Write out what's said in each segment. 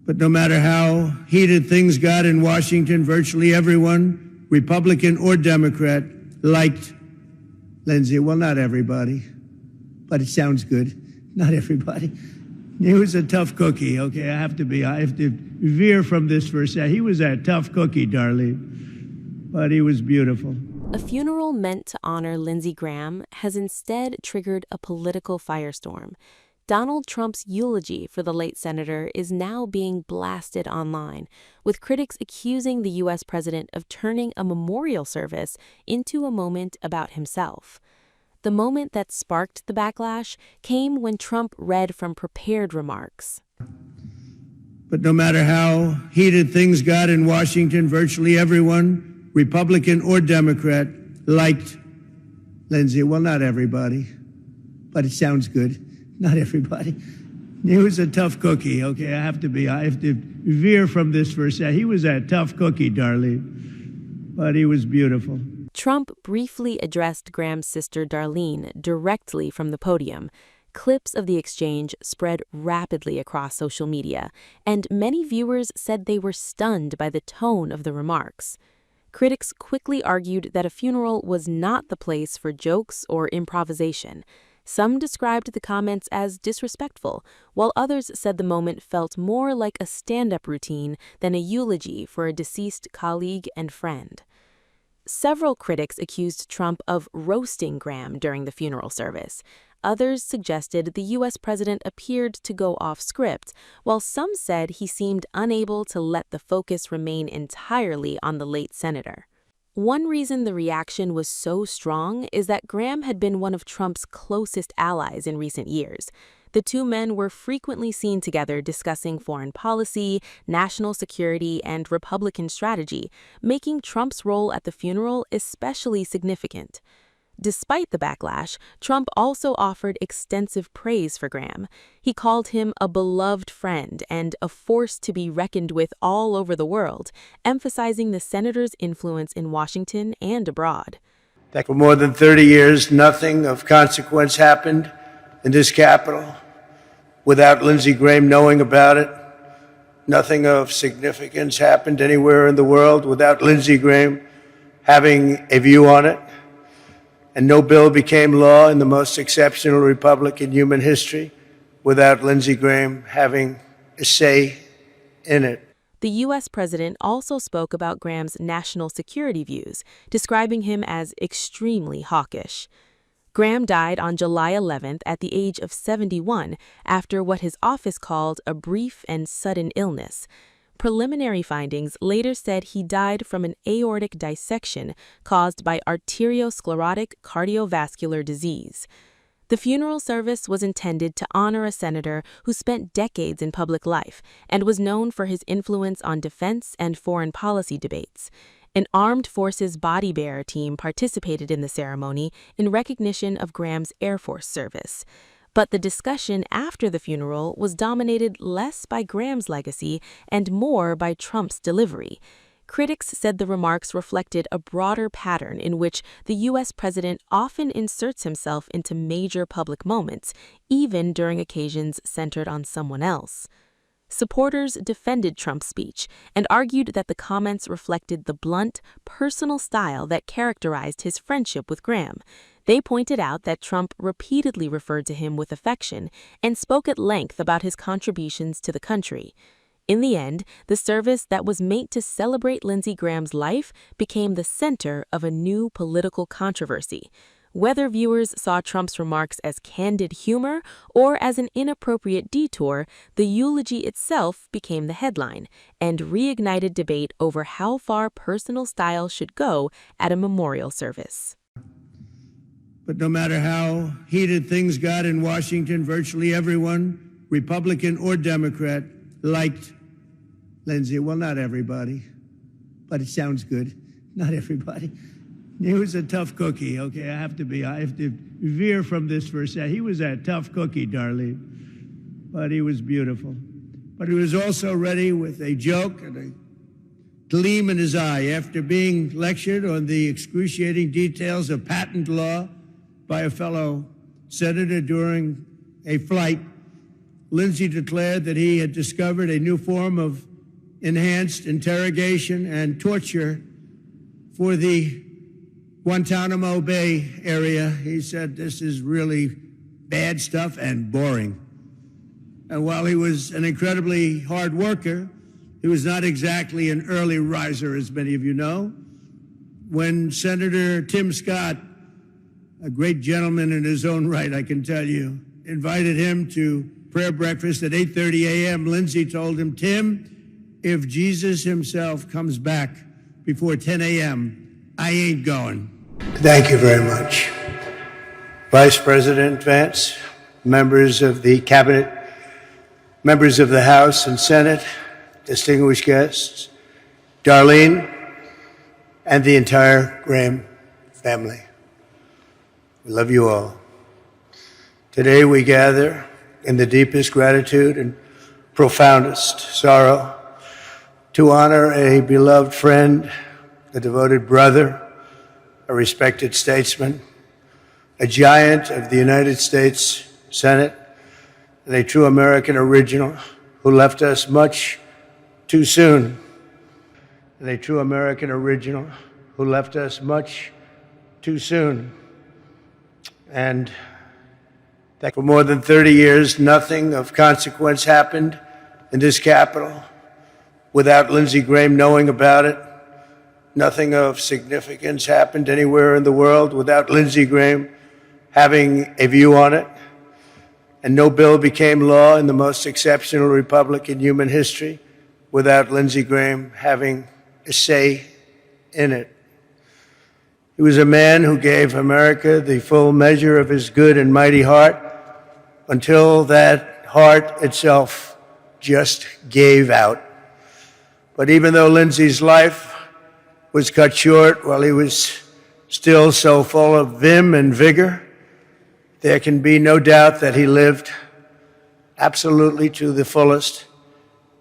But no matter how heated things got in Washington, virtually everyone, Republican or Democrat, liked Lindsey. Well, not everybody, but it sounds good. Not everybody. He was a tough cookie, okay? I have to veer from this for a second. He was a tough cookie, darling, but he was beautiful. A funeral meant to honor Lindsey Graham has instead triggered a political firestorm. Donald Trump's eulogy for the late senator is now being blasted online, with critics accusing the U.S. president of turning a memorial service into a moment about himself. The moment that sparked the backlash came when Trump read from prepared remarks. But no matter how heated things got in Washington, virtually everyone, Republican or Democrat, liked Lindsey. Well, not everybody, but it sounds good. Not everybody. He was a tough cookie, okay? I have to veer from this for a second. He was a tough cookie, darling, but he was beautiful. Trump briefly addressed Graham's sister Darlene directly from the podium. Clips of the exchange spread rapidly across social media, and many viewers said they were stunned by the tone of the remarks. Critics quickly argued that a funeral was not the place for jokes or improvisation. Some described the comments as disrespectful, while others said the moment felt more like a stand-up routine than a eulogy for a deceased colleague and friend. Several critics accused Trump of roasting Graham during the funeral service. Others suggested the U.S. president appeared to go off script, while some said he seemed unable to let the focus remain entirely on the late senator. One reason the reaction was so strong is that Graham had been one of Trump's closest allies in recent years. The two men were frequently seen together discussing foreign policy, national security, and Republican strategy, making Trump's role at the funeral especially significant. Despite the backlash, Trump also offered extensive praise for Graham. He called him a beloved friend and a force to be reckoned with all over the world, emphasizing the senator's influence in Washington and abroad. That for more than 30 years, nothing of consequence happened in this Capitol without Lindsey Graham knowing about it. Nothing of significance happened anywhere in the world without Lindsey Graham having a view on it. And no bill became law in the most exceptional republic in human history without Lindsey Graham having a say in it. The U.S. president also spoke about Graham's national security views, describing him as extremely hawkish. Graham died on July 11th at the age of 71 after what his office called a brief and sudden illness. Preliminary findings later said he died from an aortic dissection caused by arteriosclerotic cardiovascular disease. The funeral service was intended to honor a senator who spent decades in public life and was known for his influence on defense and foreign policy debates. An armed forces body bearer team participated in the ceremony in recognition of Graham's Air Force service. But the discussion after the funeral was dominated less by Graham's legacy and more by Trump's delivery. Critics said the remarks reflected a broader pattern in which the U.S. president often inserts himself into major public moments, even during occasions centered on someone else. Supporters defended Trump's speech and argued that the comments reflected the blunt, personal style that characterized his friendship with Graham. They pointed out that Trump repeatedly referred to him with affection and spoke at length about his contributions to the country. In the end, the service that was meant to celebrate Lindsey Graham's life became the center of a new political controversy. Whether viewers saw Trump's remarks as candid humor or as an inappropriate detour, the eulogy itself became the headline and reignited debate over how far personal style should go at a memorial service. But no matter how heated things got in Washington, virtually everyone, Republican or Democrat, liked Lindsey. Well, not everybody, but it sounds good. Not everybody. He was a tough cookie, okay? I have to veer from this for a second. He was a tough cookie, darling, but he was beautiful. But he was also ready with a joke and a gleam in his eye after being lectured on the excruciating details of patent law by a fellow senator during a flight. Lindsey declared that he had discovered a new form of enhanced interrogation and torture for the Guantanamo Bay area. He said this is really bad stuff and boring. And while he was an incredibly hard worker, he was not exactly an early riser, as many of you know. When Senator Tim Scott, a great gentleman in his own right, I can tell you, invited him to prayer breakfast at 8:30 a.m., Lindsey told him, "Tim, if Jesus himself comes back before 10 a.m., I ain't going." Thank you very much. Vice President Vance, members of the Cabinet, members of the House and Senate, distinguished guests, Darlene, and the entire Graham family. We love you all. Today we gather in the deepest gratitude and profoundest sorrow to honor a beloved friend, a devoted brother, a respected statesman, a giant of the United States Senate, and a true American original who left us much too soon. And a true American original who left us much too soon. And that for more than 30 years, nothing of consequence happened in this Capitol without Lindsey Graham knowing about it. Nothing of significance happened anywhere in the world without Lindsey Graham having a view on it. And no bill became law in the most exceptional republic in human history without Lindsey Graham having a say in it. He was a man who gave America the full measure of his good and mighty heart until that heart itself just gave out. But even though Lindsey's life was cut short while he was still so full of vim and vigor, there can be no doubt that he lived absolutely to the fullest.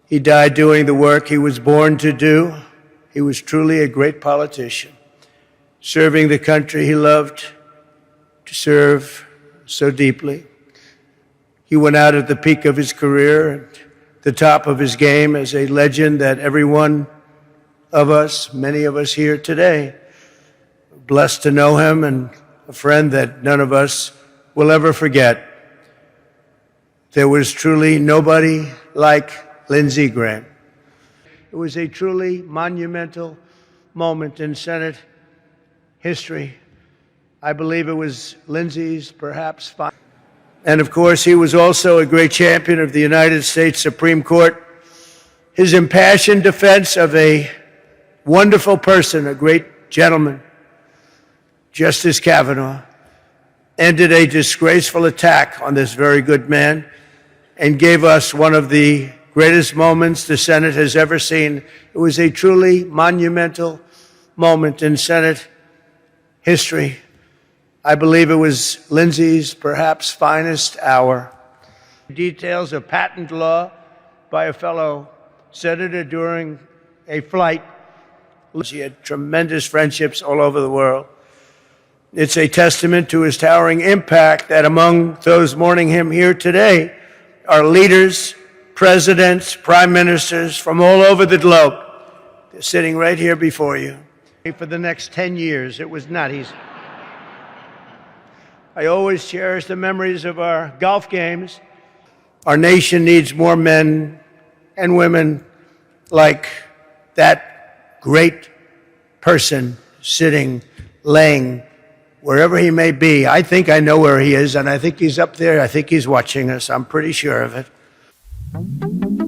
He died doing the work he was born to do. He was truly a great politician, serving the country he loved to serve so deeply. He went out at the peak of his career, at the top of his game, as a legend that every one of us, many of us here today, blessed to know him, and a friend that none of us will ever forget. There was truly nobody like Lindsey Graham. It was a truly monumental moment in Senate history. I believe it was Lindsey's perhaps final. And of course, he was also a great champion of the United States Supreme Court. His impassioned defense of a wonderful person, a great gentleman, Justice Kavanaugh, ended a disgraceful attack on this very good man and gave us one of the greatest moments the Senate has ever seen. It was a truly monumental moment in Senate history. I believe it was Lindsey's perhaps finest hour. Details of patent law by a fellow senator during a flight. He had tremendous friendships all over the world. It's a testament to his towering impact that among those mourning him here today are leaders, presidents, prime ministers from all over the globe. They're sitting right here before you. For the next 10 years, it was not easy. I always cherish the memories of our golf games. Our nation needs more men and women like that great person sitting, laying, wherever he may be. I think I know where he is, and I think he's up there. I think he's watching us. I'm pretty sure of it.